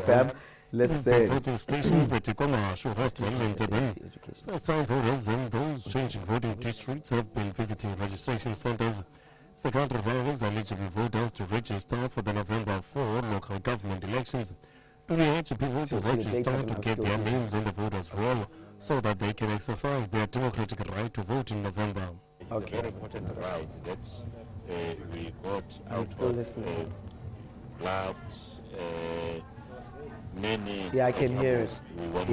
FM. Listen. Voting stations at Thato Moshoeshoe hostel in Durban. First time voters and those changing voting districts have been visiting registration centers. Second requires eligible voters to register for the November 4 local government elections. We urge people to register to get their names on the voters' roll so that they can exercise their democratic right to vote in November. It's a very important right that we got out of blood. Many I can hear it. For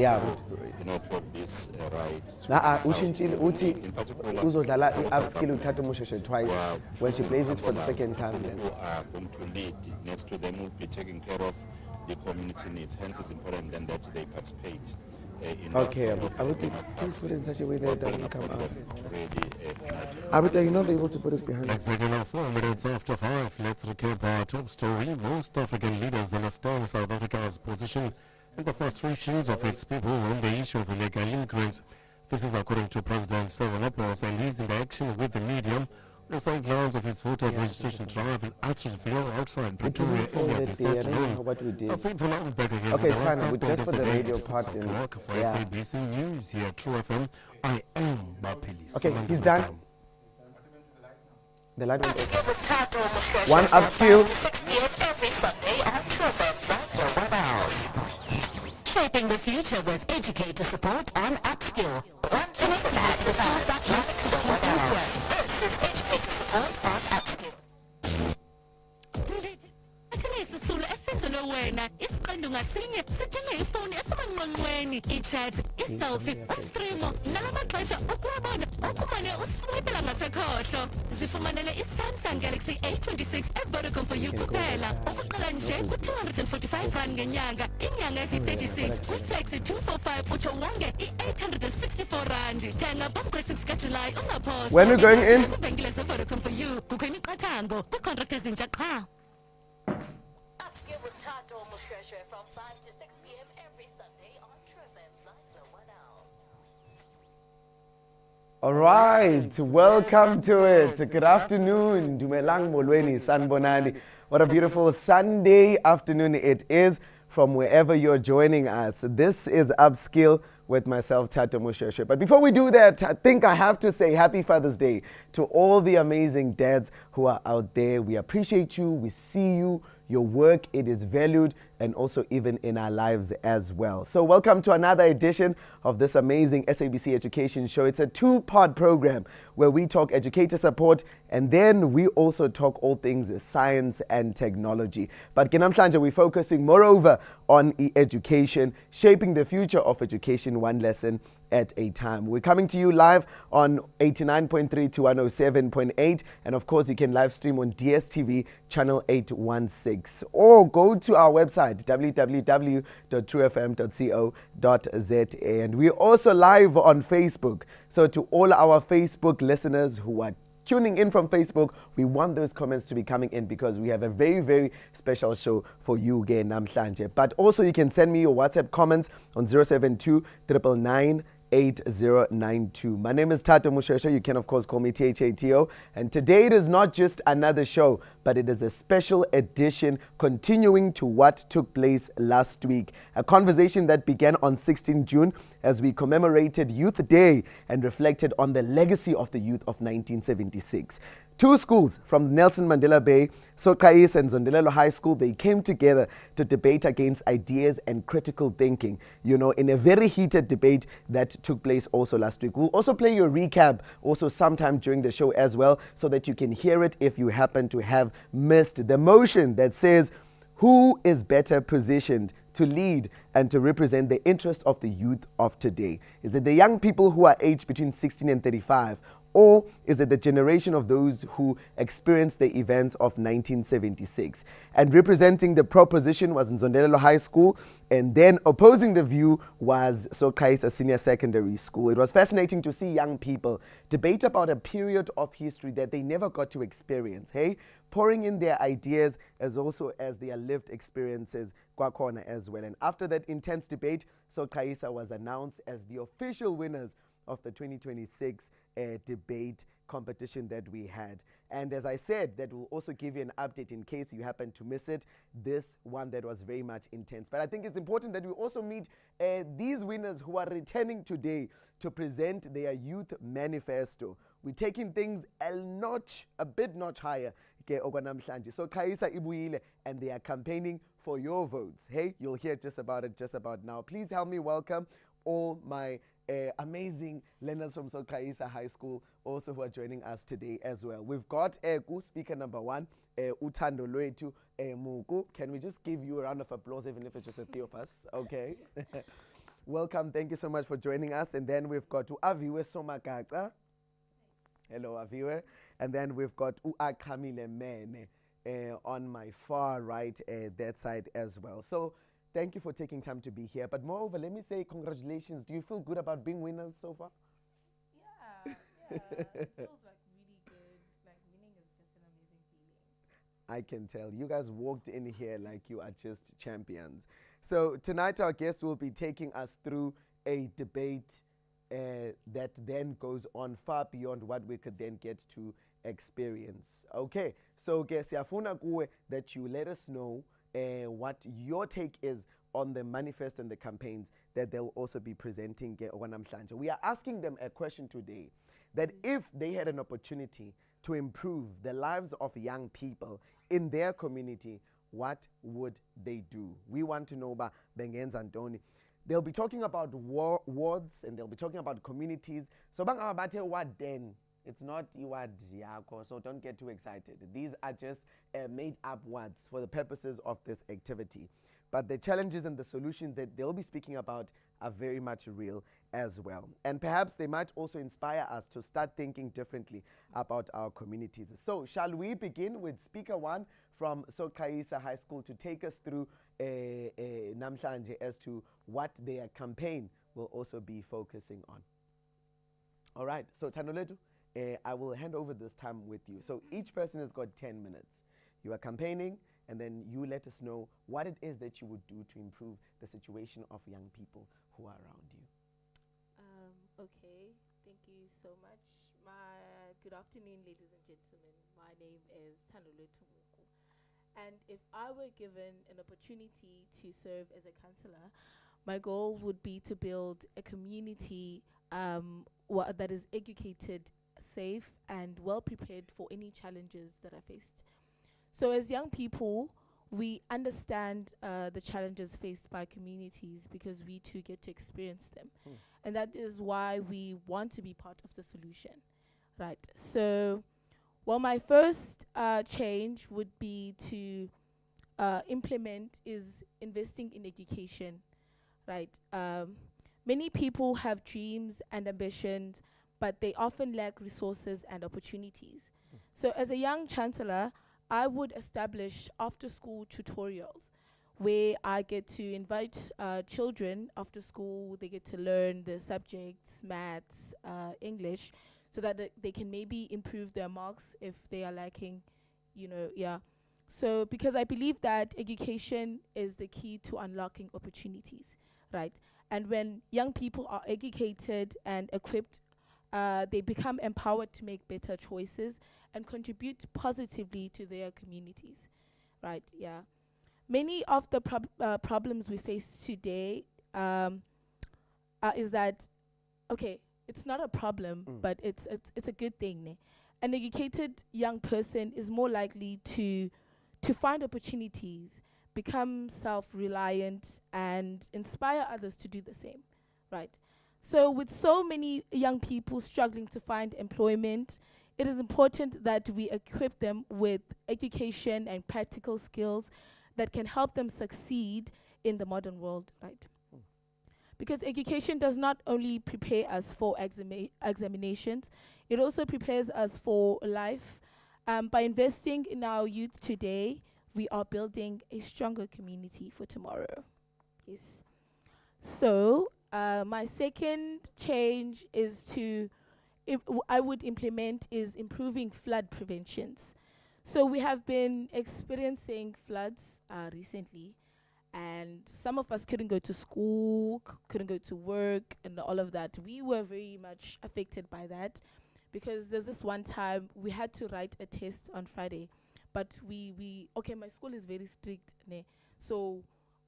this right. Uzodlala Upskill Thato Moshoeshoe twice when she plays it for the second time. People are going to lead. Next to them will be taking care of the community needs. Hence, it's important then that they participate. Okay, I would think please put it in such a way that it doesn't come out. I would think you're not able to put it behind us. Like 4 minutes after 5, let's recap our top story. Most African leaders understand South Africa's position in the frustrations of its people on the issue of illegal immigrants. This is according to President Cyril Ramaphosa, and he's in action with the medium. The sidelines of his voter registration drive in Attersville outside Pretoria earlier this afternoon. That's it for now. We're back again. Okay, fine. We just for the radio part. For SABC News here at True FM. I am Bapili. Okay, he's done. The light went off. One Upskill. 6 p.m. every Sunday on True FM, 1 hour. Shaping the future with educator support on Upskill. This is educator support on Upskill. wena isiqendu ngasinye sidinga ifoni esemanqwanqweni i-chat iselfie umstreamo nalamaxesha ukuwabona ukumane uswipela ngasekhohlo zifumanele iSamsung Galaxy A26 eVodacom for you kuphela ukuqala nje ku-245 ngenyanga inyanga ezi-36 kwiflexi 245 utsho wonge i-864 thenga phambi kwe-6 kaJulayi ungaphosa. When we're going in kwivenkile zeVodacom for you kukho imiqathango kwiikontrakt ezintsha qha. Upskill with Thato Moshoeshoe from 5 to 6 p.m. every Sunday on True FM like no one else. All right, welcome to it. Good afternoon. Dumelang molweni sanbonani. What a beautiful Sunday afternoon it is from wherever you're joining us. This is Upskill with myself, Thato Moshoeshoe. But before we do that, I think I have to say Happy Father's Day to all the amazing dads who are out there. We appreciate you. We see you. Your work, it is valued, and also even in our lives as well. So welcome to another edition of this amazing SABC Education Show. It's a two-part program where we talk educator support, and then we also talk all things science and technology. But Kinamhlanje, we're focusing moreover on education, shaping the future of education one lesson at a time. We're coming to you live on 89.3 to 107.8, and of course you can live stream on DSTV channel 816, or go to our website www.truefm.co.za, and we're also live on Facebook. So to all our Facebook listeners who are tuning in from Facebook, we want those comments to be coming in because we have a very, very special show for you again, namhlanje. But also you can send me your WhatsApp comments on 072 999 8092. My name is Thato Moshoeshoe. You can of course call me THATO. And today it is not just another show, but it is a special edition continuing to what took place last week. A conversation that began on 16 June as we commemorated Youth Day and reflected on the legacy of the youth of 1976. Two schools from Nelson Mandela Bay, Soqhayisa and Zondilelo High School, they came together to debate against ideas and critical thinking, you know, in a very heated debate that took place also last week. We'll also play your recap also sometime during the show as well, so that you can hear it if you happen to have missed the motion that says, who is better positioned to lead and to represent the interest of the youth of today? Is it the young people who are aged between 16 and 35? Or is it the generation of those who experienced the events of 1976? And representing the proposition was Nzondelelo High School, and then opposing the view was Soqhayisa Senior Secondary School. It was fascinating to see young people debate about a period of history that they never got to experience, hey? Pouring in their ideas as also as their lived experiences kwakhona as well. And after that intense debate, Soqhayisa was announced as the official winners of the 2026 debate competition that we had. And as I said, that will also give you an update in case you happen to miss it, this one that was very much intense. But I think it's important that we also meet these winners who are returning today to present their youth manifesto. We're taking things a bit notch higher. So Soqhayisa ibuyile, and they are campaigning for your votes. Hey, you'll hear just about now. Please help me welcome all my amazing learners from Soqhayisa High School also who are joining us today as well. We've got speaker number 1, Uthando Lwethu Muku. Can we just give you a round of applause even if it's just a few of us? Okay. Welcome. Thank you so much for joining us. And then we've got Aviwe Somakaka. Hello, Aviwe. And then we've got Uakamile Mene on my far right, that side as well. So thank you for taking time to be here. But moreover, let me say congratulations. Do you feel good about being winners so far? Yeah. It feels like really good. Like winning is just an amazing feeling. I can tell. You guys walked in here like you are just champions. So tonight our guest will be taking us through a debate that then goes on far beyond what we could then get to experience. Okay, so siyafuna kuwe that you let us know what your take is on the manifest and the campaigns that they'll also be presenting. We are asking them a question today, that if they had an opportunity to improve the lives of young people in their community, what would they do? We want to know about Bengenza Antoni. They'll be talking about wards, and they'll be talking about communities. So what then? It's not iwad yako, so don't get too excited. These are just made up words for the purposes of this activity. But the challenges and the solutions that they'll be speaking about are very much real as well. And perhaps they might also inspire us to start thinking differently about our communities. So shall we begin with speaker 1 from Soqhayisa High School to take us through namhlanje as to what their campaign will also be focusing on. All right, so Tanoletu, I will hand over this time with you. So each person has got 10 minutes. You are campaigning, and then you let us know what it is that you would do to improve the situation of young people who are around you. Okay, thank you so much. Good afternoon, ladies and gentlemen. My name is Thandulo Tumuku. And if I were given an opportunity to serve as a councillor, my goal would be to build a community that is educated, safe, and well prepared for any challenges that are faced. So as young people, we understand the challenges faced by communities because we too get to experience them. And that is why we want to be part of the solution, right? So, well, my first change would be to implement is investing in education, right? Many people have dreams and ambitions, but they often lack resources and opportunities. So as a young chancellor, I would establish after-school tutorials where I get to invite children after school. They get to learn the subjects, maths, English, so that they can maybe improve their marks if they are lacking, So because I believe that education is the key to unlocking opportunities, right? And when young people are educated and equipped, they become empowered to make better choices and contribute positively to their communities, right? Yeah. Many of the problems we face today is that, okay, it's not a problem, but it's a good thing. Ne? An educated young person is more likely to find opportunities, become self-reliant, and inspire others to do the same, right? So with so many young people struggling to find employment, it is important that we equip them with education and practical skills that can help them succeed in the modern world, right? Because education does not only prepare us for examinations, it also prepares us for life. By investing in our youth today, we are building a stronger community for tomorrow. Yes. So, my second change I would implement is improving flood preventions. So we have been experiencing floods recently, and some of us couldn't go to school, couldn't go to work, and all of that. We were very much affected by that. because there's this one time we had to write a test on Friday, but okay, my school is very strict, ne? So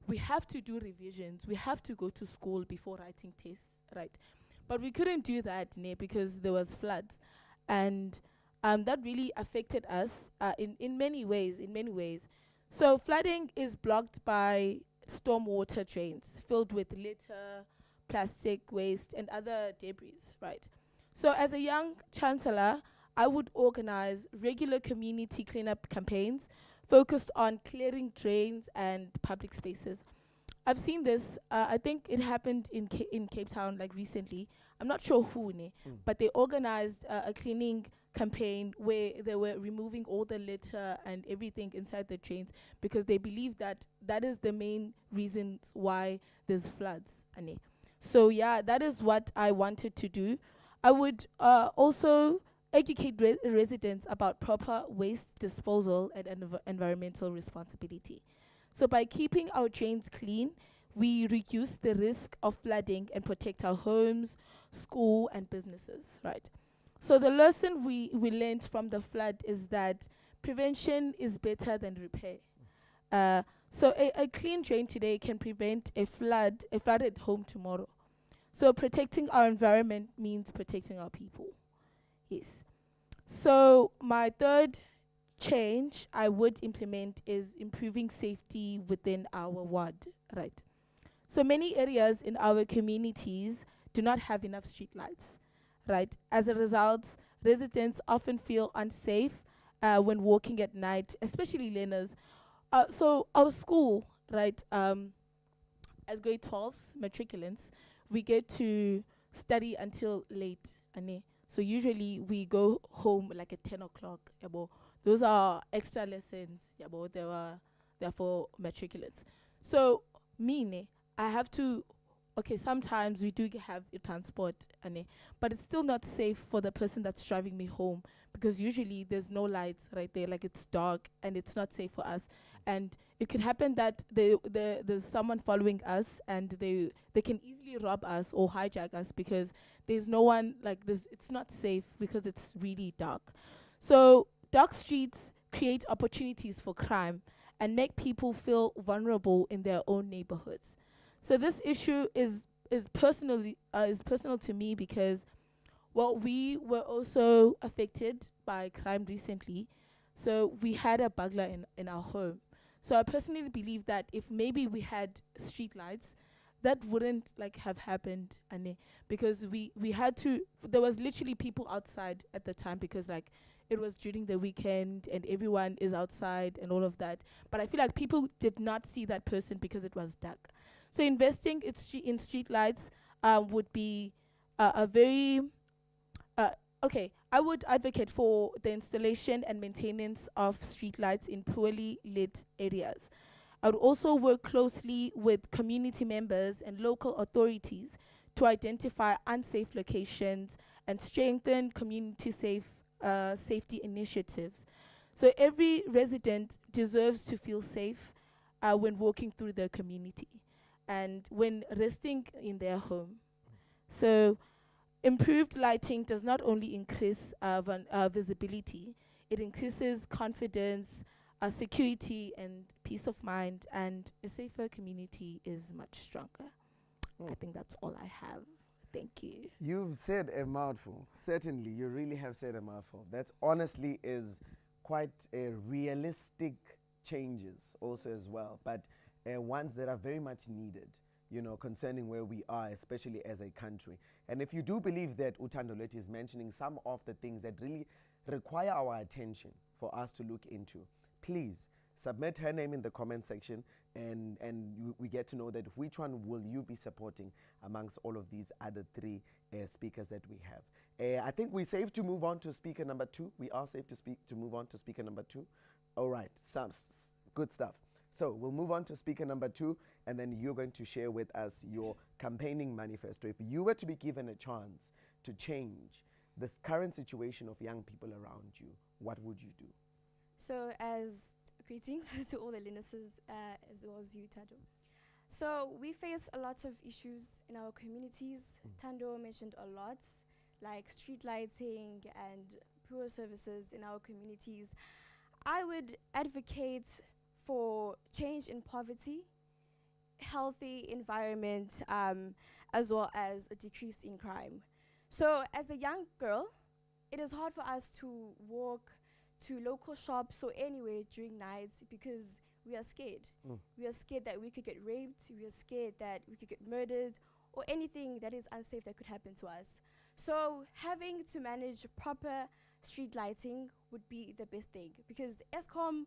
we have to do revisions. We have to go to school before writing tests, right? But we couldn't do that, ne, because there was floods, and that really affected us in many ways. In many ways, so flooding is blocked by stormwater drains filled with litter, plastic waste, and other debris, right? So as a young chancellor, I would organize regular community cleanup campaigns focused on clearing drains and public spaces. I've seen this. I think it happened in Cape Town like recently. I'm not sure who, but they organized a cleaning campaign where they were removing all the litter and everything inside the drains because they believe that that is the main reasons why there's floods. So yeah, that is what I wanted to do. I would also educate residents about proper waste disposal and environmental responsibility. So by keeping our drains clean, we reduce the risk of flooding and protect our homes, school, and businesses, right? So the lesson we learned from the flood is that prevention is better than repair. So a clean drain today can prevent a flooded home tomorrow. So protecting our environment means protecting our people. Yes. So my third change I would implement is improving safety within our ward, right? So many areas in our communities do not have enough street lights, right? As a result, residents often feel unsafe when walking at night, especially learners. So our school, right, as grade 12s, matriculants, we get to study until late, ane. So usually we go home like at 10 o'clock, yabo. Those are extra lessons, yabo. They're for matriculants. So me, I have to, okay, sometimes we do have a transport, ane, but it's still not safe for the person that's driving me home because usually there's no lights right there, like it's dark and it's not safe for us. And it could happen that there's someone following us and they can easily rob us or hijack us because there's no one like this. It's not safe because it's really dark. So dark streets create opportunities for crime and make people feel vulnerable in their own neighborhoods. So this issue is personal to me because, well, we were also affected by crime recently. So we had a burglar in our home. So I personally believe that if maybe we had street lights, that wouldn't like have happened, ane, because we had to. There was literally people outside at the time because like it was during the weekend and everyone is outside and all of that. But I feel like people did not see that person because it was dark. So investing in street lights would be a very okay. I would advocate for the installation and maintenance of streetlights in poorly lit areas. I would also work closely with community members and local authorities to identify unsafe locations and strengthen community safety initiatives. So every resident deserves to feel safe when walking through the community and when resting in their home. So improved lighting does not only increase visibility, it increases confidence, security, and peace of mind, and a safer community is much stronger. I think that's all I have. Thank you. You've said a mouthful. Certainly, you really have said a mouthful. That honestly is quite a realistic changes also as well, but ones that are very much needed, you know, concerning where we are, especially as a country. And if you do believe that Uthando Leti is mentioning some of the things that really require our attention for us to look into, please submit her name in the comment section and we get to know that which one will you be supporting amongst all of these other three speakers that we have. I think we're safe to move on to speaker number 2. We are safe to move on to speaker number 2. All right, some good stuff. So we'll move on to speaker number 2, and then you're going to share with us your campaigning manifesto. If you were to be given a chance to change this current situation of young people around you, what would you do? So as greetings to all the listeners as well as you, Tado. So we face a lot of issues in our communities. Tando mentioned a lot, like street lighting and poor services in our communities, I would advocate for change in poverty, healthy environment, as well as a decrease in crime. So as a young girl, it is hard for us to walk to local shops or anywhere during nights because we are scared. We are scared that we could get raped, we are scared that we could get murdered, or anything that is unsafe that could happen to us. So having to manage proper street lighting would be the best thing, because ESCOM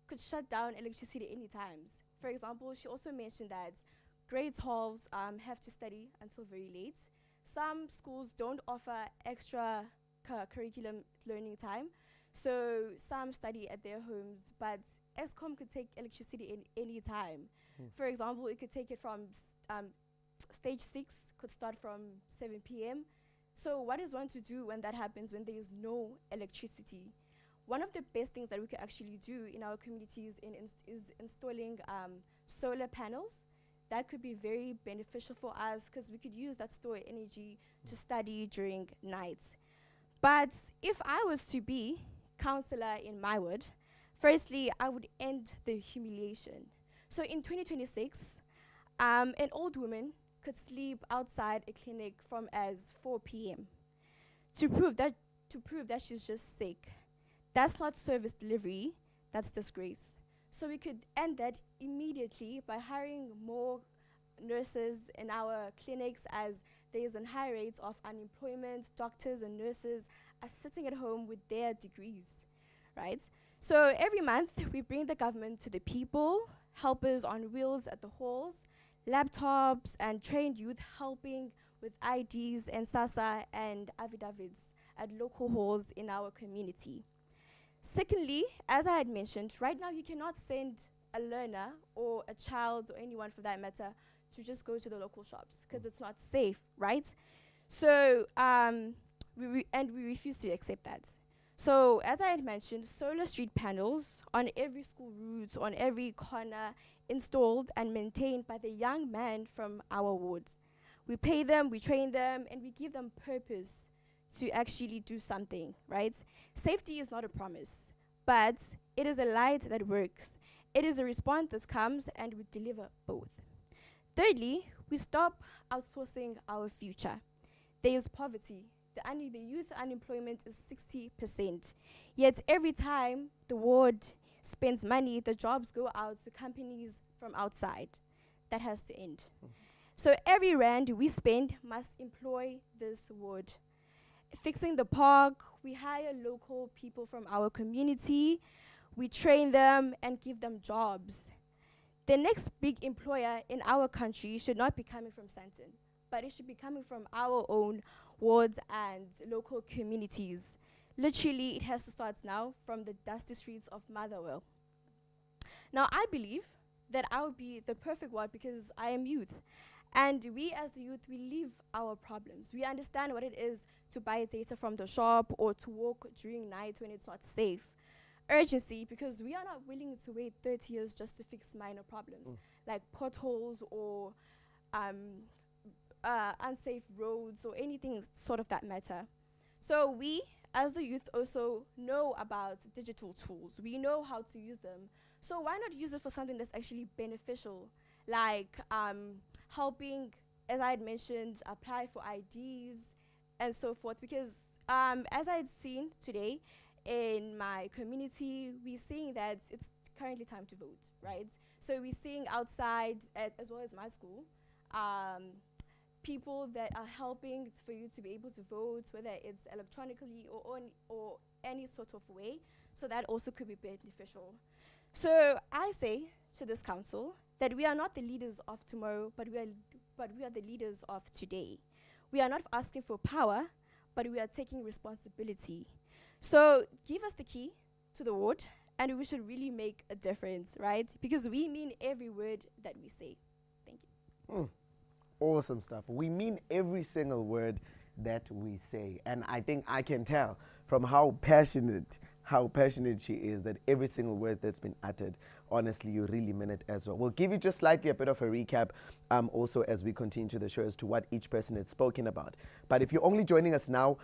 could shut down electricity any times. For example, she also mentioned that grade 12s have to study until very late. Some schools don't offer extra curriculum learning time, so some study at their homes, but ESCOM could take electricity in any time. For example, it could take it from stage 6, could start from 7 p.m. So what is one to do when that happens, when there is no electricity? One of the best things that we could actually do in our communities is installing solar panels. That could be very beneficial for us because we could use that stored energy to study during nights. But if I was to be counselor in my ward, firstly, I would end the humiliation. So in 2026, an old woman could sleep outside a clinic from as 4 p.m. to prove that she's just sick. That's not service delivery, that's disgrace. So we could end that immediately by hiring more nurses in our clinics, as there is a high rate of unemployment. Doctors and nurses are sitting at home with their degrees, right? So every month we bring the government to the people, helpers on wheels at the halls, laptops and trained youth helping with IDs and SASA and affidavits at local halls in our community. Secondly, as I had mentioned, right now you cannot send a learner or a child or anyone for that matter to just go to the local shops because it's not safe, right? So we refuse to accept that. So as I had mentioned, solar street panels on every school route, on every corner, installed and maintained by the young man from our wards. We pay them, we train them, and we give them purpose to actually do something, right? Safety is not a promise, but it is a light that works. It is a response that comes, and we deliver both. Thirdly, we stop outsourcing our future. There is poverty. The youth unemployment is 60%. Yet every time the ward spends money, the jobs go out to companies from outside. That has to end. So every rand we spend must employ this ward. Fixing the park, we hire local people from our community, we train them and give them jobs. The next big employer in our country should not be coming from Santon, but it should be coming from our own wards and local communities. Literally, it has to start now from the dusty streets of Motherwell. Now, I believe that I would be the perfect ward because I am youth. And we as the youth, we live our problems. We understand what it is to buy data from the shop or to walk during night when it's not safe. Urgency, because we are not willing to wait 30 years just to fix minor problems, like potholes or unsafe roads or anything sort of that matter. So we, as the youth, also know about digital tools. We know how to use them. So why not use it for something that's actually beneficial, like helping, as I had mentioned, apply for IDs and so forth. Because as I had seen today in my community, we're seeing that it's currently time to vote, right? So we're seeing outside, as well as my school, people that are helping for you to be able to vote, whether it's electronically or any sort of way. So that also could be beneficial. So I say to this council that we are not the leaders of tomorrow, but we are the leaders of today. We are not asking for power, but we are taking responsibility. So give us the key to the ward, and we should really make a difference, right? Because we mean every word that we say. Thank you. Awesome stuff. We mean every single word that we say. And I think I can tell from how passionate, how passionate she is, that every single word that's been uttered, honestly, you really mean it as well. We'll give you just slightly a bit of a recap also as we continue to the show as to what each person had spoken about. But if you're only joining us now,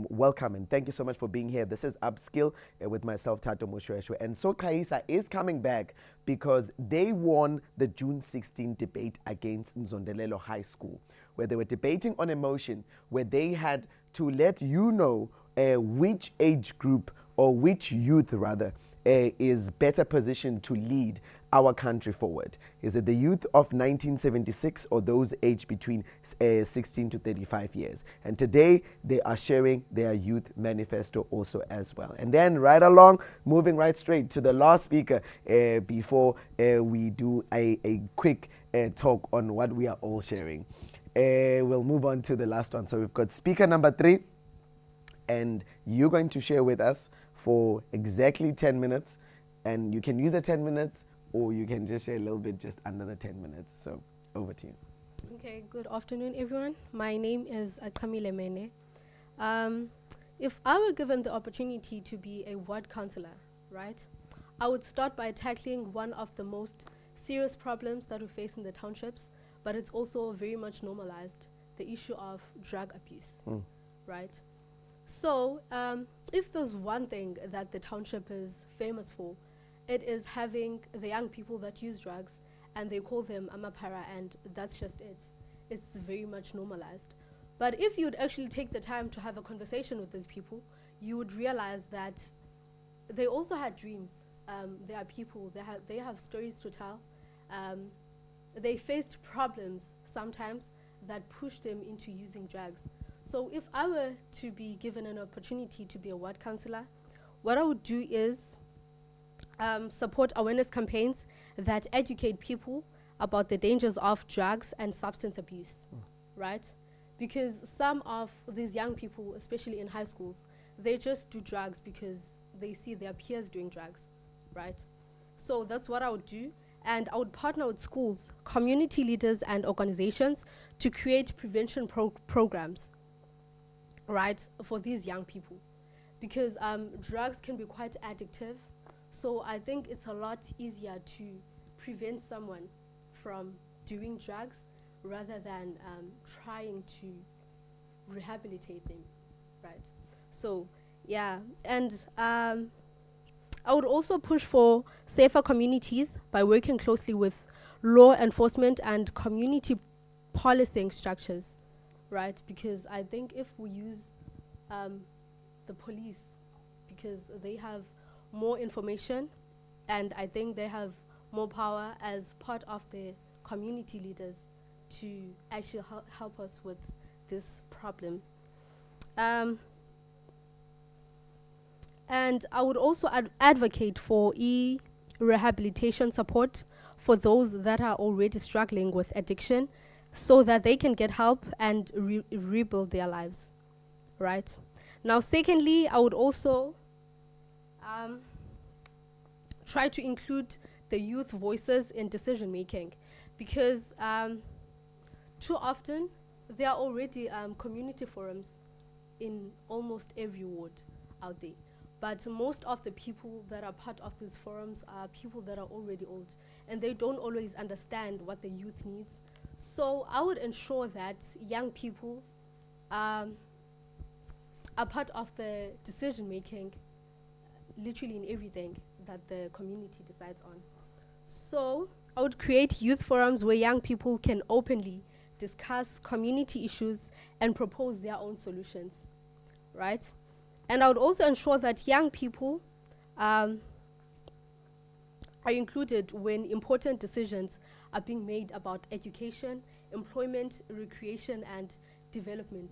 welcome and thank you so much for being here. This is Upskill with myself, Thato Moshoeshoe. And Soqhayisa is coming back because they won the June 16 debate against Nzondelelo High School, where they were debating on a motion where they had to let you know which age group or which youth rather is better positioned to lead our country forward. Is it the youth of 1976 or those aged between 16 to 35 years? And today they are sharing their youth manifesto also as well. And then right along, moving right straight to the last speaker before we do a quick talk on what we are all sharing. We'll move on to the last one. So we've got speaker number 3, and you're going to share with us for exactly 10 minutes. And you can use the 10 minutes or you can just share a little bit just under the 10 minutes. So over to you. Okay, good afternoon, everyone. My name is Camille Mene. If I were given the opportunity to be a ward councillor, right, I would start by tackling one of the most serious problems that we face in the townships, but it's also very much normalized, the issue of drug abuse, right? So if there's one thing that the township is famous for, it is having the young people that use drugs, and they call them amapara, and that's just it. It's very much normalized. But if you'd actually take the time to have a conversation with these people, you would realize that they also had dreams. They are people, they have stories to tell. They faced problems sometimes that pushed them into using drugs. So if I were to be given an opportunity to be a ward councillor, what I would do is support awareness campaigns that educate people about the dangers of drugs and substance abuse, right? Because some of these young people, especially in high schools, they just do drugs because they see their peers doing drugs, right? So that's what I would do. And I would partner with schools, community leaders, and organizations to create prevention programs, right, for these young people. Because drugs can be quite addictive. So I think it's a lot easier to prevent someone from doing drugs rather than trying to rehabilitate them, right? So, yeah, and I would also push for safer communities by working closely with law enforcement and community policing structures, right? Because I think if we use the police, because they have more information and I think they have more power as part of the community leaders to actually help us with this problem. And I would also advocate for rehabilitation support for those that are already struggling with addiction so that they can get help and rebuild their lives, right? Now, secondly, I would also try to include the youth voices in decision making, because too often there are already community forums in almost every ward out there. But most of the people that are part of these forums are people that are already old, and they don't always understand what the youth needs. So I would ensure that young people are part of the decision making, literally in everything that the community decides on. So I would create youth forums where young people can openly discuss community issues and propose their own solutions, right? And I would also ensure that young people are included when important decisions are being made about education, employment, recreation, and development.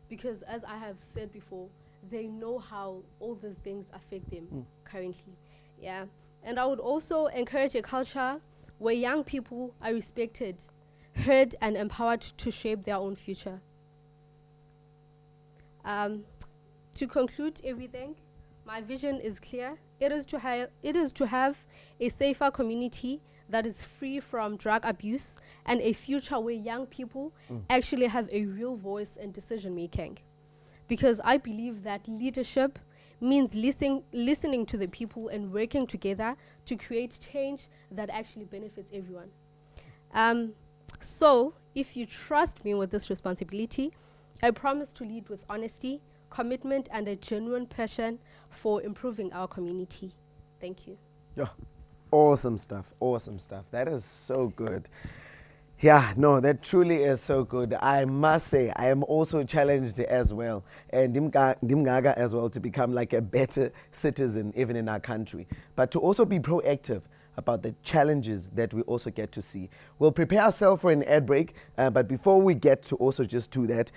Because as I have said before, they know how all these things affect them currently. Yeah. And I would also encourage a culture where young people are respected, heard, and empowered to shape their own future. To conclude everything, my vision is clear. It is to have a safer community that is free from drug abuse and a future where young people actually have a real voice in decision making. Because I believe that leadership means listening to the people and working together to create change that actually benefits everyone. So, if you trust me with this responsibility, I promise to lead with honesty, commitment, and a genuine passion for improving our community. Thank you. Yeah. Awesome stuff. Awesome stuff. That is so good. Yeah, no, that truly is so good. I must say, I am also challenged as well, and Dimgaga as well, to become like a better citizen even in our country, but to also be proactive about the challenges that we also get to see. We'll prepare ourselves for an ad break, but before we get to also just do that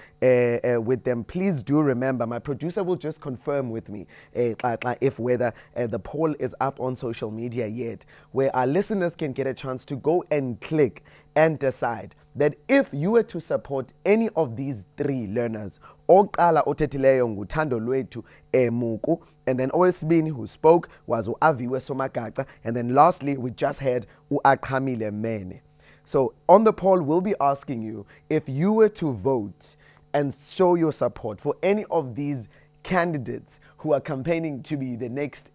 with them, please do remember, my producer will just confirm with me if whether the poll is up on social media yet, where our listeners can get a chance to go and click and decide that if you were to support any of these three learners, oqala othethileyo nguThando Lwethu Muku, and then owesibini who spoke was uAviwe Somagaca, and then lastly we just had uAqhamile Mene. So on the poll we'll be asking you if you were to vote and show your support for any of these candidates who are campaigning to be the next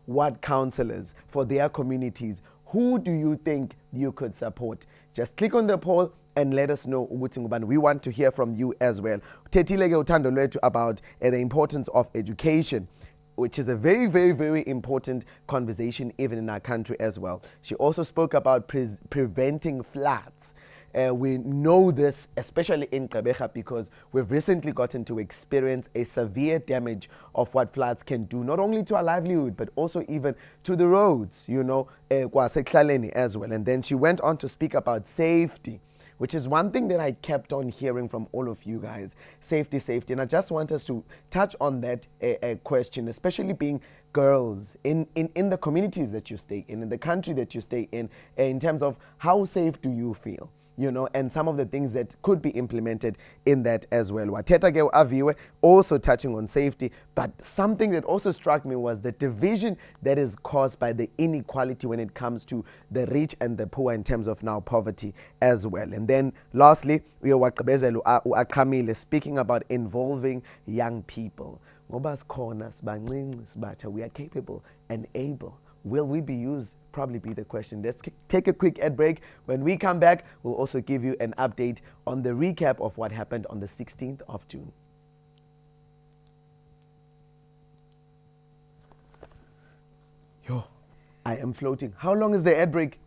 ward councillors for their communities, who do you think you could support? Just click on the poll and let us know. We want to hear from you as well. Thethile ke uThando Lwethu about the importance of education, which is a very, very, very important conversation even in our country as well. She also spoke about preventing floods. We know this, especially in Gqeberha, because we've recently gotten to experience a severe damage of what floods can do, not only to our livelihood, but also even to the roads, kwaseklaleni as well. And then she went on to speak about safety, which is one thing that I kept on hearing from all of you guys. Safety, safety. And I just want us to touch on that question, especially being girls in the communities that you stay in the country that you stay in terms of how safe do you feel? And some of the things that could be implemented in that as well. Wathetha ke uAviwe also touching on safety, but something that also struck me was the division that is caused by the inequality when it comes to the rich and the poor in terms of now poverty as well. And then lastly, uyowagqibezela uAqhamile speaking about involving young people. Ngoba sikhona sibancinci sibatha, we are capable and able. Will we be used? Probably be the question. Let's take a quick ad break. When we come back, we'll also give you an update on the recap of what happened on the 16th of June. Yo, I am floating. How long is the ad break?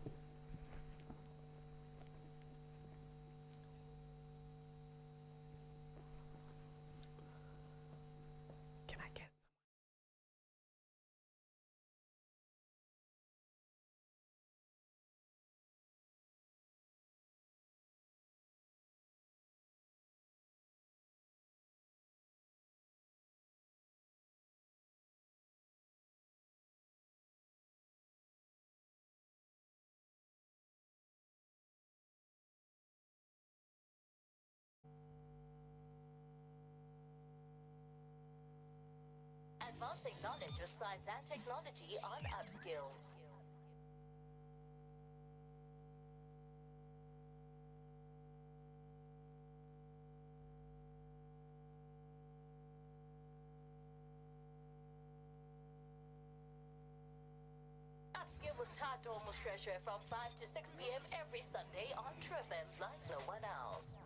Advancing knowledge with science and technology on Upskill. Upskill with Thato Moshoeshoe from 5 to 6 p.m. every Sunday on True FM like no one else.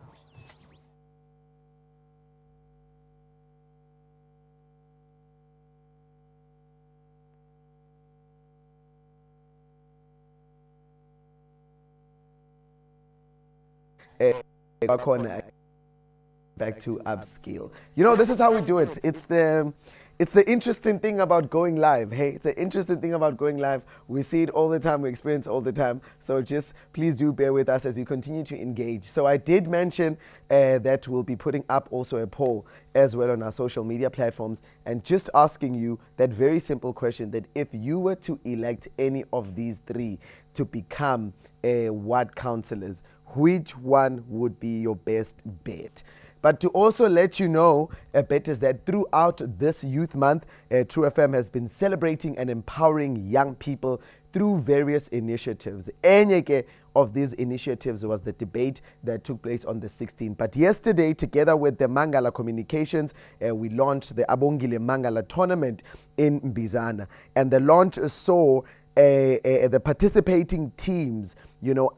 Back to Upskill. This is how we do it. It's the interesting thing about going live. Hey, it's the interesting thing about going live. We see it all the time. We experience it all the time. So just please do bear with us as you continue to engage. So I did mention that we'll be putting up also a poll as well on our social media platforms and just asking you that very simple question, that if you were to elect any of these three to become ward councillors, which one would be your best bet? But to also let you know a bit is that throughout this youth month, True FM has been celebrating and empowering young people through various initiatives. Enye ke of these initiatives was the debate that took place on the 16th. But yesterday, together with the Mangala Communications, we launched the Abongile Mangala tournament in Mbizana. And the launch saw the participating teams,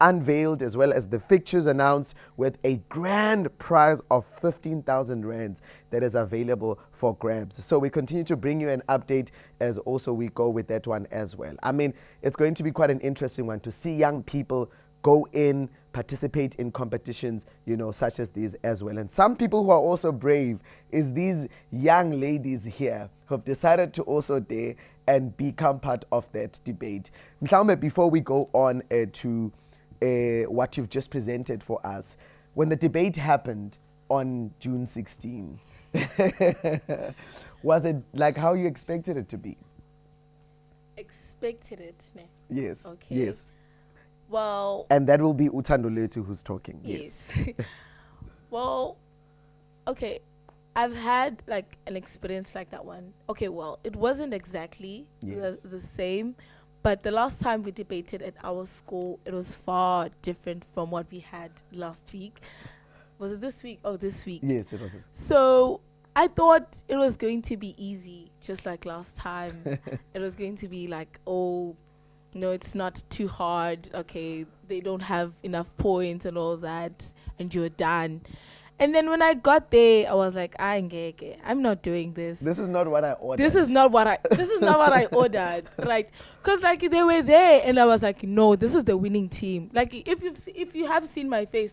unveiled, as well as the fixtures announced, with a grand prize of 15,000 rands that is available for grabs. So we continue to bring you an update as also we go with that one as well. I mean, it's going to be quite an interesting one to see young people go in, participate in competitions, such as these as well. And some people who are also brave is these young ladies here who have decided to also dare and become part of that debate. Mhlawumbe, before we go on to what you've just presented for us, when the debate happened on June 16, was it like how you expected it to be? Expected it, ne? Yes. Okay. Yes. Well. And that will be Uthando Letu who's talking. Yes. Well, okay. I've had like an experience like that one. Okay, well, it wasn't exactly the same, but the last time we debated at our school, it was far different from what we had last week. Was it this week? Oh, this week. Yes, it was. So I thought it was going to be easy, just like last time. It was going to be like, oh, no, it's not too hard. Okay, they don't have enough points and all that, and you're done. And then when I got there, I was like, I'm not doing this. This is not what I ordered. This is not what I ordered, right? Because like they were there, and I was like, no, this is the winning team. Like if you have seen my face,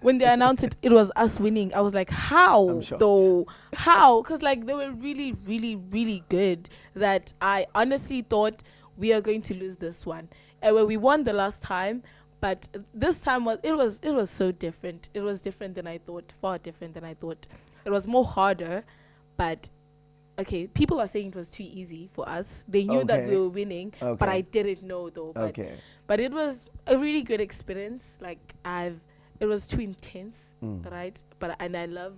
when they announced it was us winning. I was like, how though? How? Because like they were really, really, really good. That I honestly thought we are going to lose this one. And when we won the last time. But this time it was so different. It was different than I thought, far different than I thought. It was more harder, but okay, people are saying it was too easy for us. They knew that we were winning, but I didn't know though. But it was a really good experience. Like it was too intense, right? And I love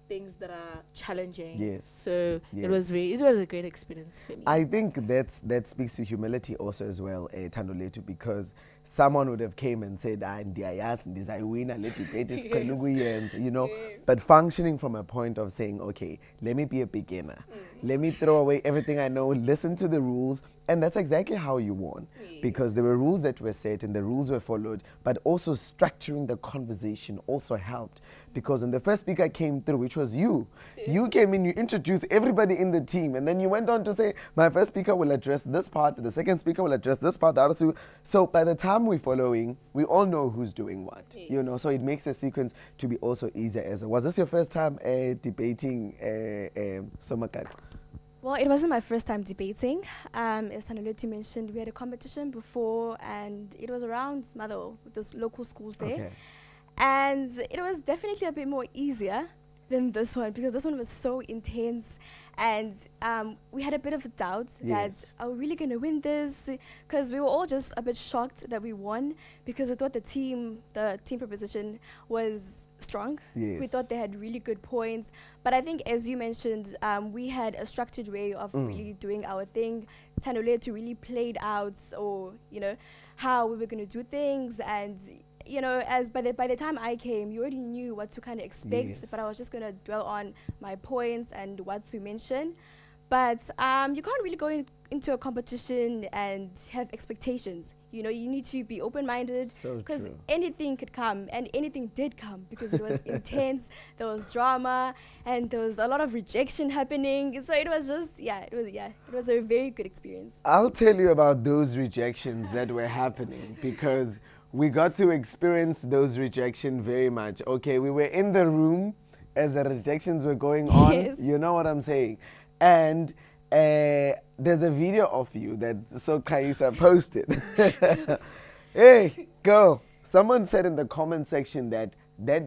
things that are challenging. Yes. So it was a great experience for me. I think that speaks to humility also as well, Thando Letu, because someone would have came and said, I win a little bit, but functioning from a point of saying, okay, let me be a beginner. Let me throw away everything I know, listen to the rules. And that's exactly how you won, because there were rules that were set and the rules were followed, but also structuring the conversation also helped, because when the first speaker came through, which was you came in, you introduced everybody in the team, and then you went on to say, my first speaker will address this part, the second speaker will address this part, the other two. So by the time we're following, we all know who's doing what, so it makes the sequence to be also easier. Was this your first time debating Somakak? Well, it wasn't my first time debating. As Thando Letu mentioned, we had a competition before, and it was around Mother, with those local schools there. Okay. And it was definitely a bit more easier than this one, because this one was so intense, and we had a bit of doubt that are we really going to win this? Because we were all just a bit shocked that we won, because we thought the team proposition was strong. We thought they had really good points, but I think, as you mentioned, we had a structured way of really doing our thing. Thando Letu really played out, or how we were going to do things, and as by the time I came, you already knew what to kind of expect, but I was just going to dwell on my points and what to mention. But you can't really go into a competition and have expectations. You need to be open-minded, because anything could come, and anything did come, because it was intense. There was drama, and there was a lot of rejection happening. So it was just, it was a very good experience. I'll tell you about those rejections that were happening, because we got to experience those rejections very much. Okay, we were in the room as the rejections were going on. You know what I'm saying? And there's a video of you that Soqhayisa posted. Hey, girl. Someone said in the comment section that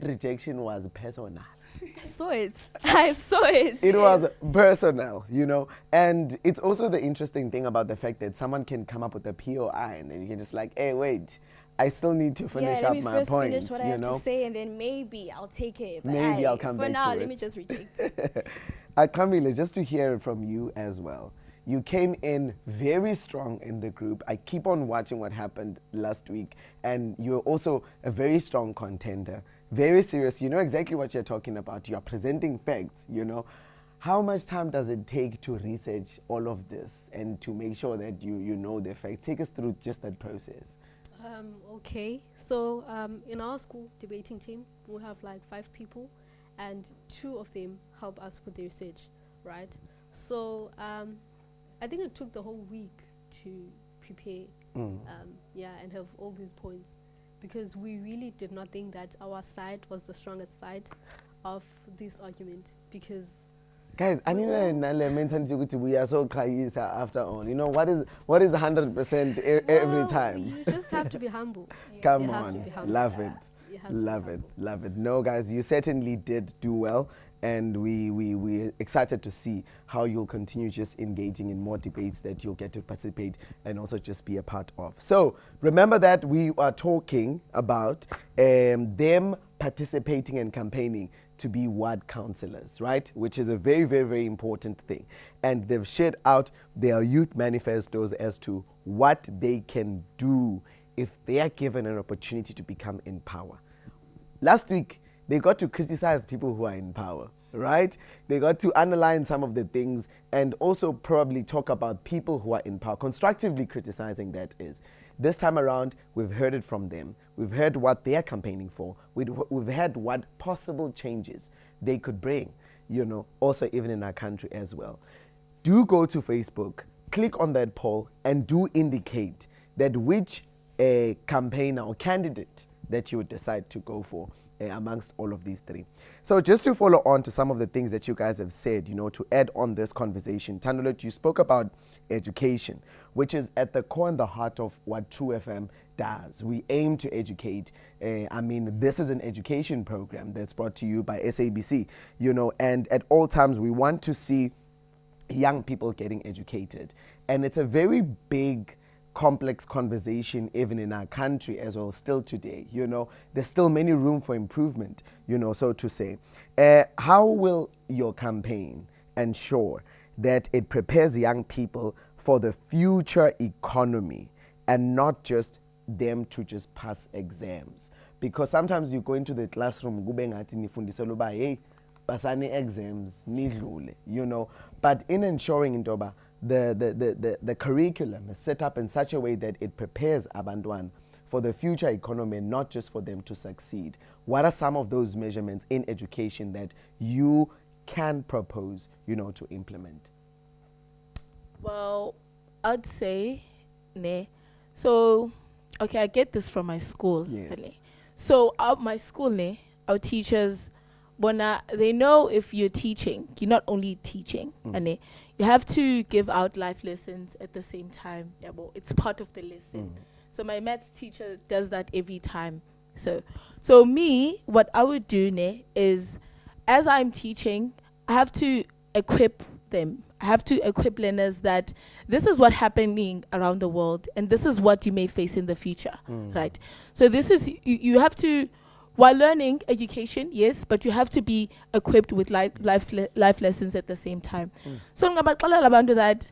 rejection was personal. I saw it. It was personal, And it's also the interesting thing about the fact that someone can come up with a POI, and then you can just like, hey, wait, I still need to finish up my point. Let me first finish what I have to say, and then maybe I'll take it. But maybe I'll come back to it. For now, let me just reject. Camille, just to hear it from you as well. You came in very strong in the group. I keep on watching what happened last week, and you're also a very strong contender. Very serious. You know exactly what you're talking about. You're presenting facts, you know. How much time does it take to research all of this and to make sure that you know the facts? Take us through just that process. Okay, so in our school debating team, we have like 5 people, and 2 of them help us with the research, right? So I think it took the whole week to prepare, and have all these points, because we really did not think that our side was the strongest side of this argument, because guys, I need to mention we are Soqhayisa after all. You know what is 100% every time. You just have to be humble. Come You have on, to be humble. love it, You have to be love it, humble. love it. No, guys, you certainly did do well, and we're excited to see how you'll continue just engaging in more debates that you'll get to participate and also just be a part of. So remember that we are talking about them participating and campaigning to be ward councillors, right? Which is a very, very, very important thing. And they've shared out their youth manifestos as to what they can do if they are given an opportunity to become in power. Last week, they got to criticize people who are in power, right? They got to underline some of the things and also probably talk about people who are in power, constructively criticizing, that is. This time around, we've heard it from them. We've heard what they are campaigning for. We've heard what possible changes they could bring, you know, also even in our country as well. Do go to Facebook, click on that poll, and do indicate that which campaigner or candidate that you would decide to go for amongst all of these 3. So just to follow on to some of the things that you guys have said, you know, to add on this conversation, Thandolet, you spoke about education, which is at the core and the heart of what True FM does. We aim to educate. This is an education program that's brought to you by SABC, you know, and at all times we want to see young people getting educated. And it's a very big, complex conversation even in our country as well still today. You know, there's still many room for improvement, you know, so to say. How will your campaign ensure that it prepares young people for the future economy and not just them to just pass exams? Because sometimes you go into the classroom, hey, pasani exams, nidlule, you know. But in ensuring intoba, the curriculum is set up in such a way that it prepares abantwana for the future economy, not just for them to succeed. What are some of those measurements in education that you can propose, you know, to implement? Well, I'd say, so, okay, I get this from my school. Yes. Really. So, my school, our teachers, they know if you're teaching, you're not only teaching, and you have to give out life lessons at the same time. Yeah, well, it's part of the lesson. So my maths teacher does that every time. So me, what I would do is, as I'm teaching, I have to equip them. I have to equip learners that this is what's happening around the world, and this is what you may face in the future, right? So this is, you have to, while learning education, yes, but you have to be equipped with life lessons at the same time. So that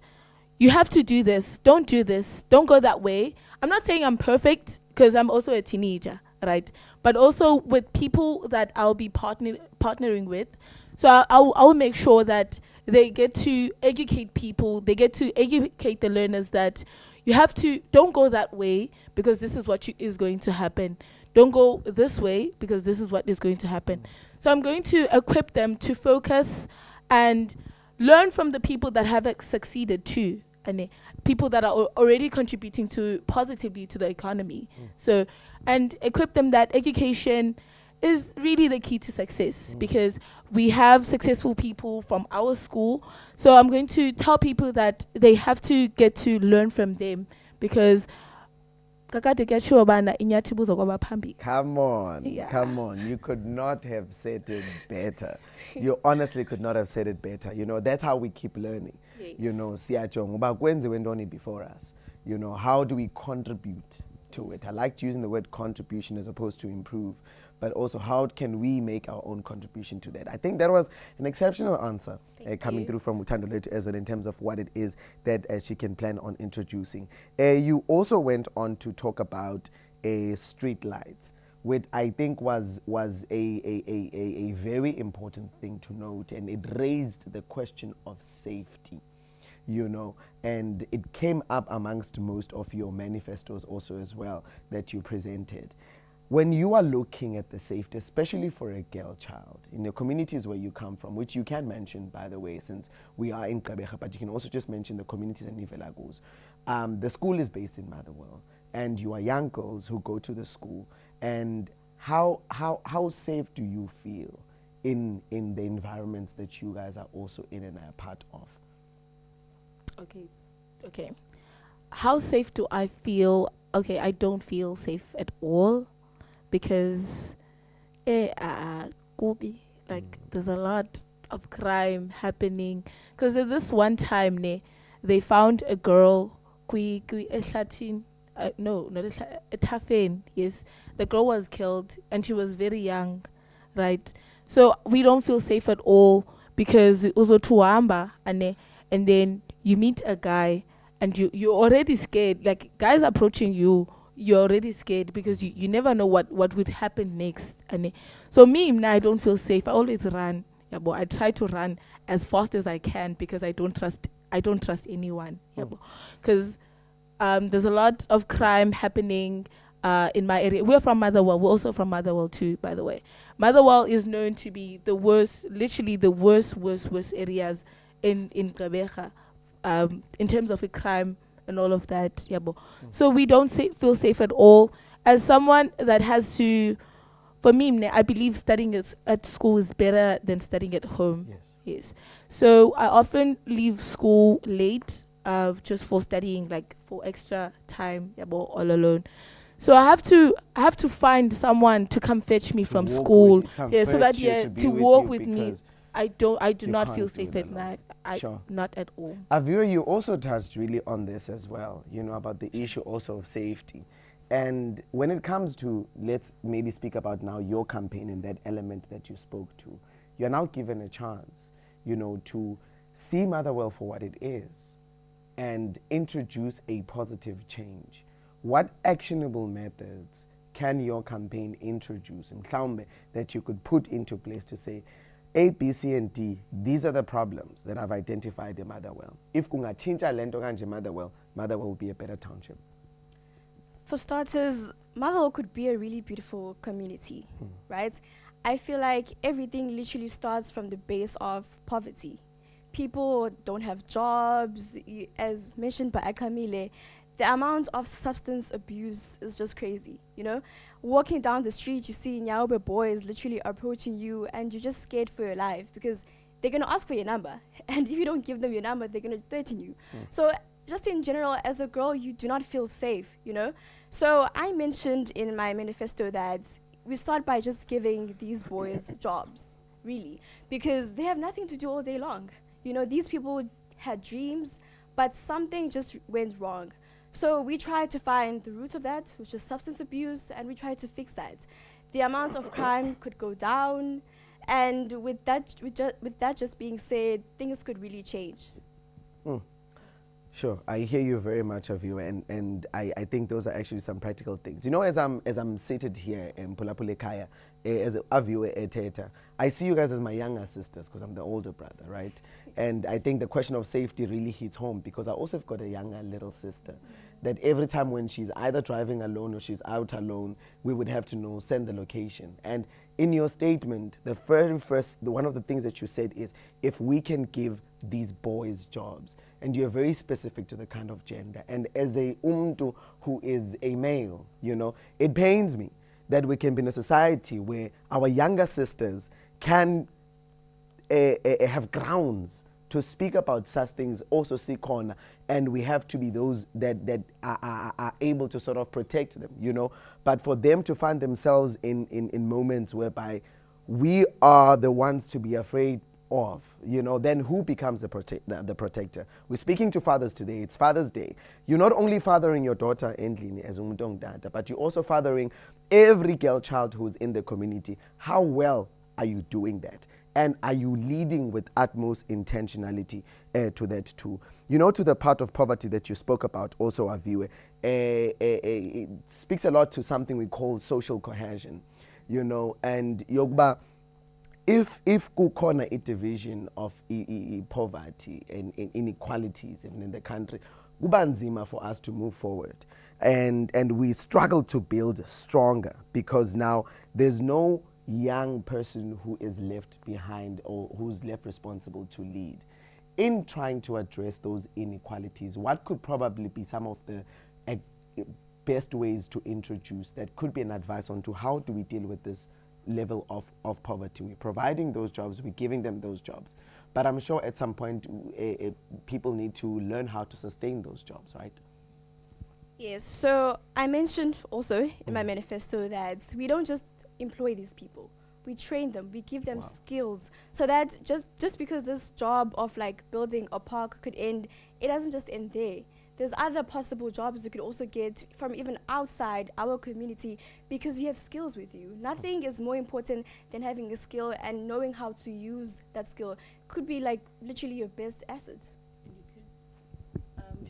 you have to do this, don't go that way. I'm not saying I'm perfect, because I'm also a teenager, right? But also with people that I'll be partnering with. So I'll make sure that they get to educate people, they get to educate the learners that you have to, don't go that way because this is what is going to happen. Don't go this way because this is what is going to happen. So I'm going to equip them to focus and learn from the people that have succeeded too, and people that are already contributing positively to the economy. So, and equip them that education is really the key to success, because we have successful people from our school. So I'm going to tell people that they have to get to learn from them, because come on, yeah. Come on. You could not have said it better. You honestly could not have said it better. You know, that's how we keep learning. Yes. You know, siyachonga before us. You know, how do we contribute to it? I liked using the word contribution as opposed to improve, but also how can we make our own contribution to that. I think that was an exceptional answer coming through from Uthandolwethu Ezra in terms of what it is that she can plan on introducing. You also went on to talk about street lights, which I think was a very important thing to note, and it raised the question of safety, and it came up amongst most of your manifestos also as well that you presented. When you are looking at the safety, especially for a girl child, in the communities where you come from, which you can mention, by the way, since we are in Gqeberha, but you can also just mention the communities in Nivelagos. The school is based in Motherwell, and you are young girls who go to the school. And how safe do you feel in the environments that you guys are also in and are part of? Okay. How safe do I feel? Okay, I don't feel safe at all. Because there's a lot of crime happening. Because there's this one time they found a girl Tafeni, yes. The girl was killed and she was very young, right? So we don't feel safe at all because uzo tuamba and then you meet a guy and you're already scared. Like guys approaching you, you're already scared because you never know what would happen next. And so I don't feel safe. I always run. I try to run as fast as I can because I don't trust anyone. Because there's a lot of crime happening in my area. We're from Motherwell. We're also from Motherwell too, by the way. Motherwell is known to be the worst, literally the worst areas in Gqeberha in terms of a crime and all of that. So we don't feel safe at all. As someone that has to, for me, I believe studying at school is better than studying at home. Yes. So I often leave school late just for studying, like for extra time, all alone. So I have to find someone to come fetch me from school. So that to walk with me. I do not feel safe at night. Not at all. Avira, you also touched really on this as well, about the issue also of safety. And when it comes to, let's maybe speak about now your campaign and that element that you spoke to, you're now given a chance, to see Motherwell for what it is and introduce a positive change. What actionable methods can your campaign introduce, that you could put into place to say, A, B, C, and D, these are the problems that I've identified in Motherwell. If kunga change lento kanje Motherwell will be a better township. For starters, Motherwell could be a really beautiful community, right? I feel like everything literally starts from the base of poverty. People don't have jobs. As mentioned by Akamile, the amount of substance abuse is just crazy, Walking down the street, you see Nyaobe boys literally approaching you and you're just scared for your life because they're going to ask for your number. And if you don't give them your number, they're going to threaten you. So just in general, as a girl, you do not feel safe, So I mentioned in my manifesto that we start by just giving these boys jobs, really, because they have nothing to do all day long. These people had dreams, but something just went wrong. So we tried to find the root of that, which is substance abuse, and we tried to fix that. The amount of crime could go down, and with that just being said, things could really change. Sure, I hear you very much, Avira, and I think those are actually some practical things. As I'm seated here in Pulapule Kaya, as Avira Eteta, I see you guys as my younger sisters because I'm the older brother, right? And I think the question of safety really hits home because I also have got a younger little sister that every time when she's either driving alone or she's out alone, we would have to send the location. And in your statement, one of the things that you said is, if we can give these boys jobs, and you're very specific to the kind of gender. And as a umtu who is a male, it pains me that we can be in a society where our younger sisters can have grounds to speak about such things, also see corner, and we have to be those that are able to sort of protect them, But for them to find themselves in moments whereby we are the ones to be afraid off, then who becomes the protector? We're speaking to fathers today. It's Father's Day. You're not only fathering your daughter endlini as data, but you're also fathering every girl child who's in the community. How well are you doing that? And are you leading with utmost intentionality to that too? To the part of poverty that you spoke about also, Aviwe, it speaks a lot to something we call social cohesion, and Yogba, if kukhona a division of poverty and inequalities even in the country, kuba nzima for us to move forward, and we struggle to build stronger because now there's no young person who is left behind or who's left responsible to lead. In trying to address those inequalities, what could probably be some of the best ways to introduce that could be an advice on to how do we deal with this level of poverty? We're providing those jobs, we're giving them those jobs, but I'm sure at some point people need to learn how to sustain those jobs, right? Yes, so I mentioned also in my manifesto that we don't just employ these people, we train them, we give them skills, so that just because this job of like building a park could end, it doesn't just end there. There's other possible jobs you could also get from even outside our community because you have skills with you. Nothing is more important than having a skill, and knowing how to use that skill could be like literally your best asset.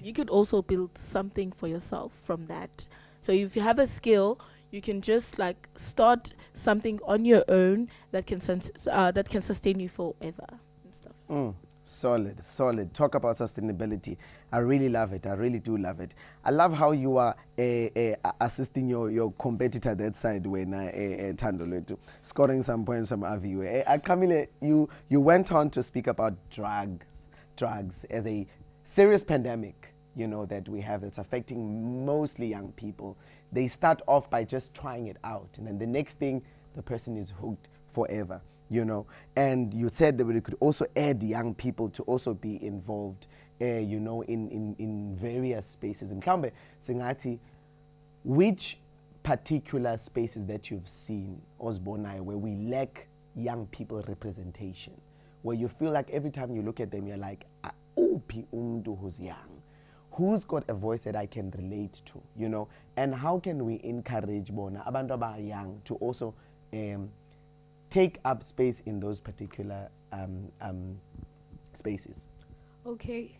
You could also build something for yourself from that. So if you have a skill, you can just like start something on your own that can sustain you forever and stuff. Solid. Talk about sustainability. I really love it. I really do love it. I love how you are assisting your competitor that side when Thandolwethu, scoring some points from Aviwe. Camille, you went on to speak about drugs as a serious pandemic, that we have that's affecting mostly young people. They start off by just trying it out, and then the next thing, the person is hooked forever. And you said that we could also add young people to also be involved, in various spaces. And Kambe, Singati, which particular spaces that you've seen, Osborne, where we lack young people representation, where you feel like every time you look at them, you're like, who's young? Who's got a voice that I can relate to, And how can we encourage bona abantu aba young to also take up space in those particular spaces? Okay,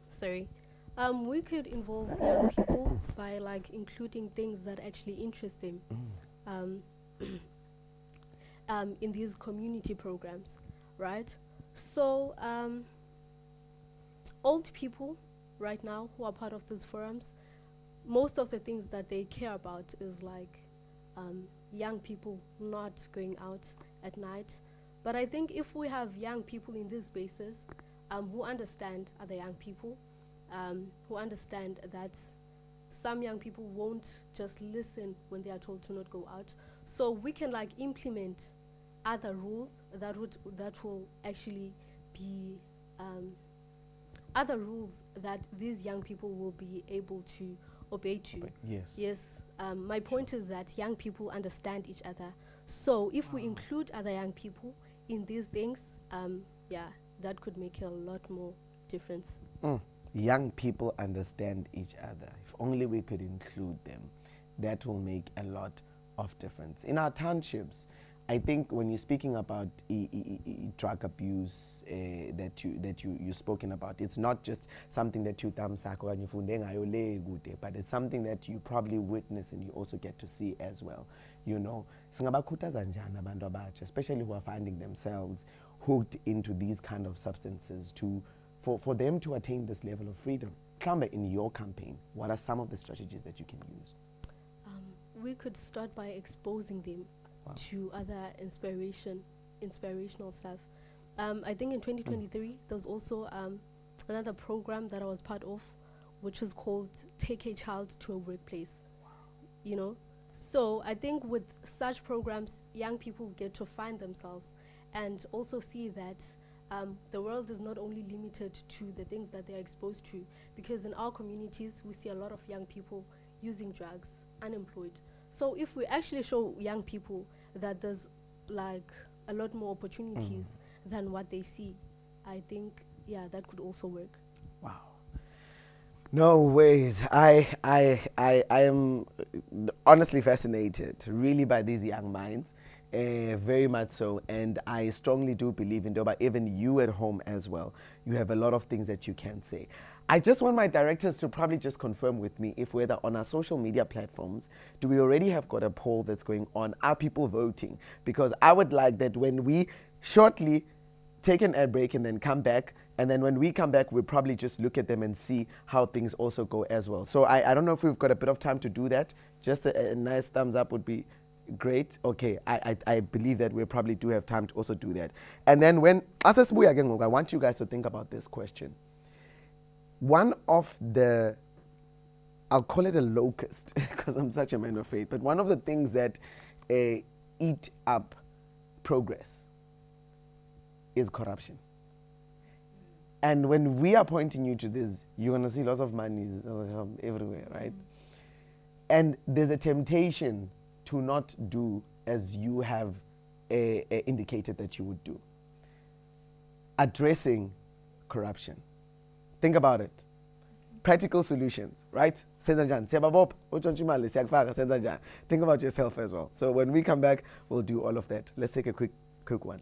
sorry. We could involve young people by like including things that actually interest them in these community programs, right? So old people right now who are part of these forums, most of the things that they care about is like young people not going out at night. But I think if we have young people in these spaces who understand other young people, who understand that some young people won't just listen when they are told to not go out, so we can like implement other rules that will actually be other rules that these young people will be able to obey to. Yes. My point is that young people understand each other. So if we include other young people in these things, that could make a lot more difference. Young people understand each other. If only we could include them, that will make a lot of difference. In our townships, I think when you're speaking about drug abuse that you've spoken about, it's not just something that you but it's something that you probably witness and you also get to see as well. Especially who are finding themselves hooked into these kind of substances for them to attain this level of freedom. Klambe, in your campaign, what are some of the strategies that you can use? We could start by exposing them to other inspirational stuff. I think in 2023 there's also another program that I was part of, which is called Take a Child to a Workplace. So I think with such programs, young people get to find themselves and also see that the world is not only limited to the things that they're exposed to, because in our communities we see a lot of young people using drugs, unemployed. So if we actually show young people that there's like a lot more opportunities, than what they see. I think, yeah, that could also work. Wow. No ways. I am honestly fascinated, really, by these young minds, very much so. And I strongly do believe in Doba, even you at home as well. You have a lot of things that you can say. I just want my directors to probably just confirm with me if whether on our social media platforms, do we already have got a poll that's going on? Are people voting? Because I would like that when we shortly take an ad break and then come back. And then when we come back, we'll probably just look at them and see how things also go as well. So I don't know if we've got a bit of time to do that. Just a nice thumbs up would be great. Okay, I believe that we probably do have time to also do that. And then when, I want you guys to think about this question. One of the, I'll call it a locust, because I'm such a man of faith, but one of the things that eat up progress is corruption. And when we are pointing you to this, you're going to see lots of monies everywhere, right? And there's a temptation to not do as you have indicated that you would do. Addressing corruption. Think about it. Practical solutions, right? Think about yourself as well. So when we come back, we'll do all of that. Let's take a quick one.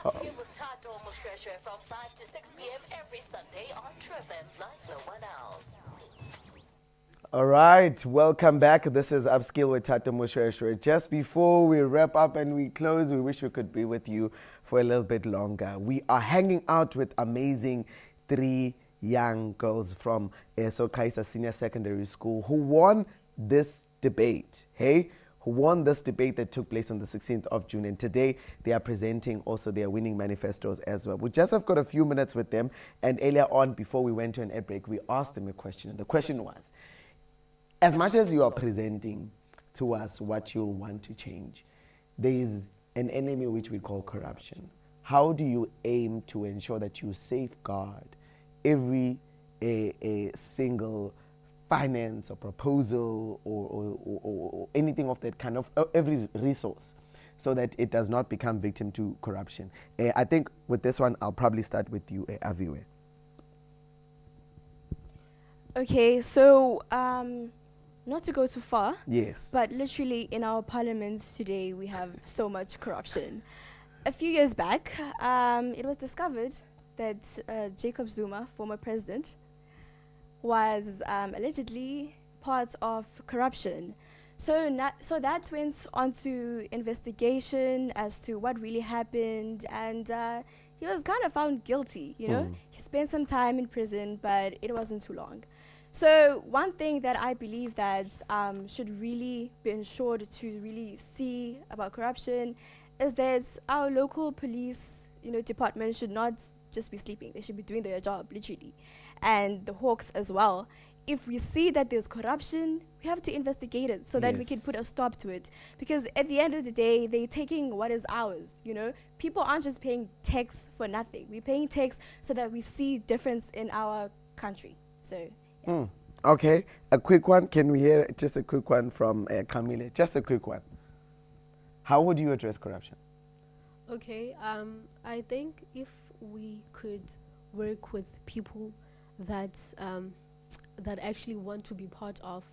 Upskill with Thato Moshoeshoe from 5 to 6 p.m. every Sunday on True FM like no one else. All right, welcome back. This is Upskill with Thato Moshoeshoe. Just before we wrap up and we close, we wish we could be with you for a little bit longer. We are hanging out with amazing 3 young girls from Soqhayisa Senior Secondary School who won this debate, hey? who won this debate that took place on the 16th of June. And today they are presenting also their winning manifestos as well. We just have got a few minutes with them. And earlier on, before we went to an ad break, we asked them a question. And the question was, as much as you are presenting to us what you want to change, there is an enemy which we call corruption. How do you aim to ensure that you safeguard every a single finance or proposal or anything of that kind of every resource, so that it does not become victim to corruption? I think with this one, I'll probably start with you, Aviwe. Okay, so not to go too far, Yes. but literally in our parliaments today, we have so much corruption. A few years back, it was discovered that Jacob Zuma, former president, was allegedly part of corruption. So that went on to investigation as to what really happened, and he was kind of found guilty, you know. He spent some time in prison, but it wasn't too long. So one thing that I believe that should really be ensured to really see about corruption is that our local police, department should not just be sleeping. They should be doing their job, literally. And the Hawks as well. If we see that there's corruption, we have to investigate it so that we can put a stop to it. Because at the end of the day, they're taking what is ours, People aren't just paying tax for nothing. We're paying tax so that we see difference in our country. So, yeah. Okay, a quick one. Can we hear just a quick one from Camille? Just a quick one. How would you address corruption? Okay, I think if we could work with people that that actually want to be part of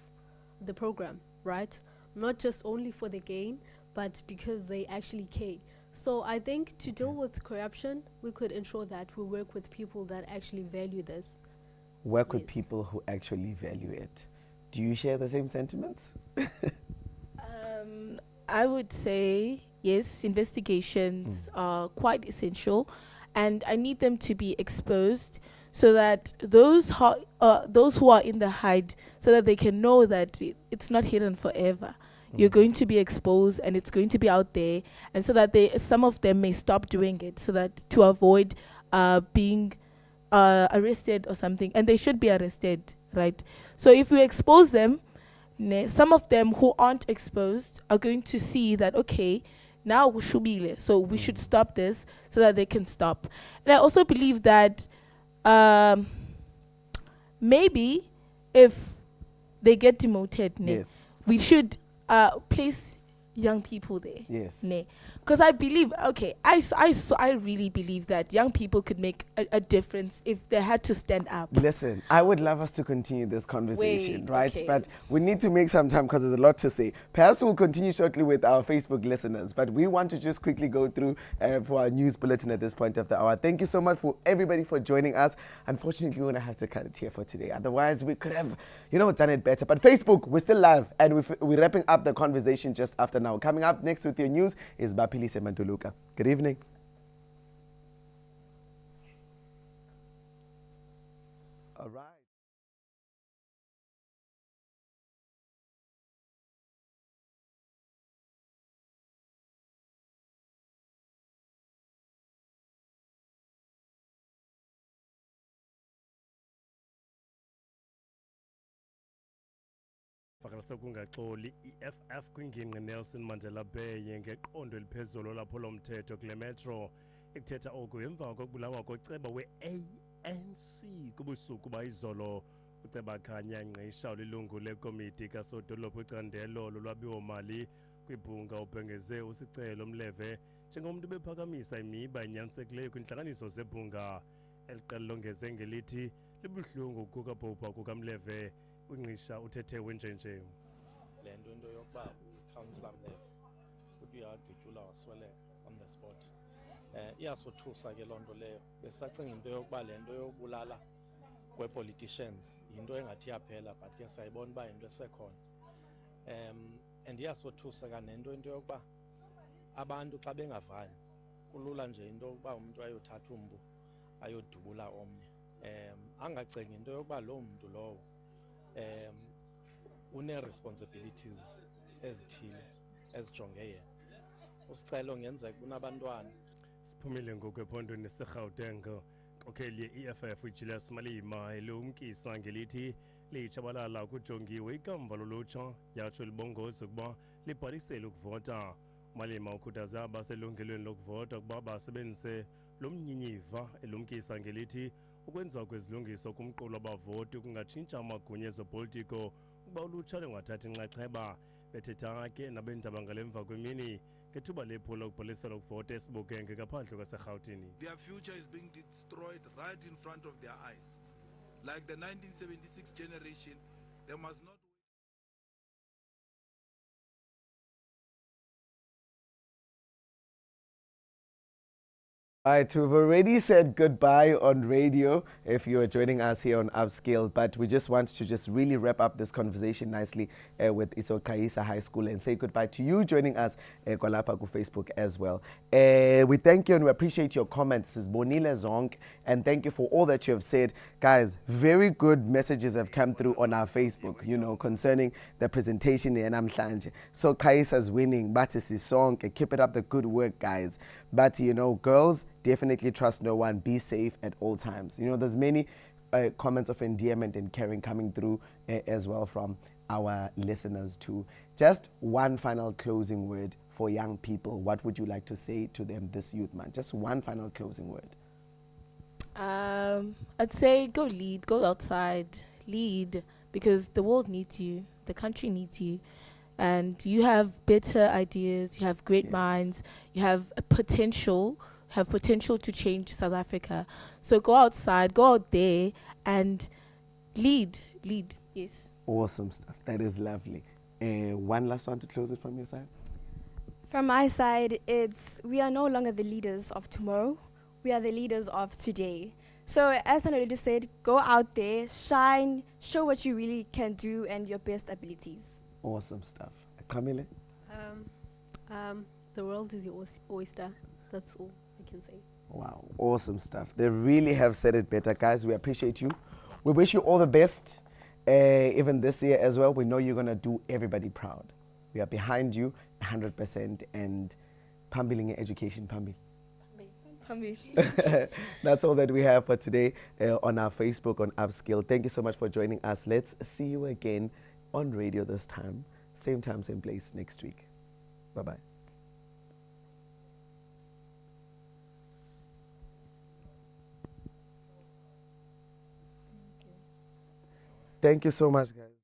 the program, right? Not just only for the gain, but because they actually care. So I think to deal with corruption, we could ensure that we work with people that actually value this. Work with people who actually value it. Do you share the same sentiments? I would say yes, investigations are quite essential, and I need them to be exposed so that those who are in the hide, so that they can know that it's not hidden forever. You're going to be exposed, and it's going to be out there, and so that some of them may stop doing it, so that to avoid being arrested or something, and they should be arrested, right? So if we expose them, some of them who aren't exposed are going to see that, okay, now ushubile, so we should stop this, so that they can stop. And I also believe that maybe if they get demoted, we should place young people there. Yes. Because I believe, okay, I really believe that young people could make a difference if they had to stand up. Listen, I would love us to continue this conversation, right? Okay. But we need to make some time because there's a lot to say. Perhaps we'll continue shortly with our Facebook listeners, but we want to just quickly go through for our news bulletin at this point of the hour. Thank you so much for everybody for joining us. Unfortunately, we're going to have to cut it here for today. Otherwise, we could have, done it better. But Facebook, we're still live, and we're wrapping up the conversation just after now. Coming up next with your news is Bapilise Mantuluka. Good evening. All right. Kungaxoli EFF kwingingqi Nelson Mandela Bay ngeqondo eliphezulu lapho lomthetho kule metro ekuthetha oku emva kokubulawa koceba we-ANC kubusuku bayizolo. Uceba Khanya Ngqisha lilungu lekomiti kasodolophu icandelo lolwabiwo-mali kwibhunga ubhengeze usicelo Mleve njengomntu bephakamisa imiba enyanisekileyo kwintlanganiso zebhunga. Eli qela longeze ngelithi libuhlungu kukabhubha kukaMleve. Ngqisha uthethe wenjenje. Le nto into yokuba uCouncillor Mleve uthi uyadutyula wasweleka on the spot. Iyasothusa ke loo nto leyo. Besacinga into yokuba le nto yobulala kwe-politicians yinto engathi yaphela, but ke sayibona uba yinto esekhona. And iyasothusa kanento into yokuba abantu xa bengavani kulula nje into yokuba umntu ayothatha umbu ayodubula omnye. Angacingi into yokuba loo mntu lowo une-responsibilities ezithile ezijonge yena. Usicelo ngenzeka kunabantwana siphumile ngoku ephondweni seGauteng inkokheli ye-EFF uJulius Malema ilumkisa ngelithi litshabalala kujongiwe ikamva lolutsha yatsho libongoze ukuba libhalisele ukuvota. Malema ukhuthaze abaselungelweni lokuvota ukuba basebenzise lo mnyinyiva elumkisa ngelithi ukwenziwa kwezilungiso kumqulu wabavoti kungatshintsha amagunya ezopolitiko ukuba ulutsha lungathathi inxaxheba. Bethetha ke nabendaba ngalemva kwemini ngethuba lephulo ukubhalisela ukuvota esibukenge ngaphandle kwaseRhawutini. Their future is being destroyed right in front of their eyes. Like the 1976 generation, they must not. All right, we've already said goodbye on radio if you are joining us here on Upskill, but we just want to just really wrap up this conversation nicely with Soqhayisa High School and say goodbye to you joining us Kwalapha ku Facebook as well. We thank you and we appreciate your comments. This is Bonile Zonk, and thank you for all that you have said. Guys, very good messages have come through on our Facebook, you know, concerning the presentation in Namhlanje. So Soqhayisa's winning, but it's his song. Keep it up the good work, guys. But, you know, girls, definitely trust no one. Be safe at all times. You know, there's many comments of endearment and caring coming through as well from our listeners too. Just one final closing word for young people. What would you like to say to them this youth month? Just one final closing word. I'd say go lead, go outside, lead, because the world needs you, the country needs you. And you have better ideas, you have great minds, you have a potential to change South Africa. So go outside, go out there and lead, yes. Awesome stuff. That is lovely. One last one to close it from your side? From my side, it's we are no longer the leaders of tomorrow. We are the leaders of today. So as Naledi said, go out there, shine, show what you really can do and your best abilities. Awesome stuff. Camille? The world is your oyster. That's all I can say. Wow, awesome stuff. They really have said it better, guys. We appreciate you. We wish you all the best, even this year as well. We know you're going to do everybody proud. We are behind you 100%, and Pambiling education, Pambi. That's all that we have for today on our Facebook on Upskill. Thank you so much for joining us. Let's see you again on radio this time. Same time, same place next week. Bye-bye. Thank you so much, guys.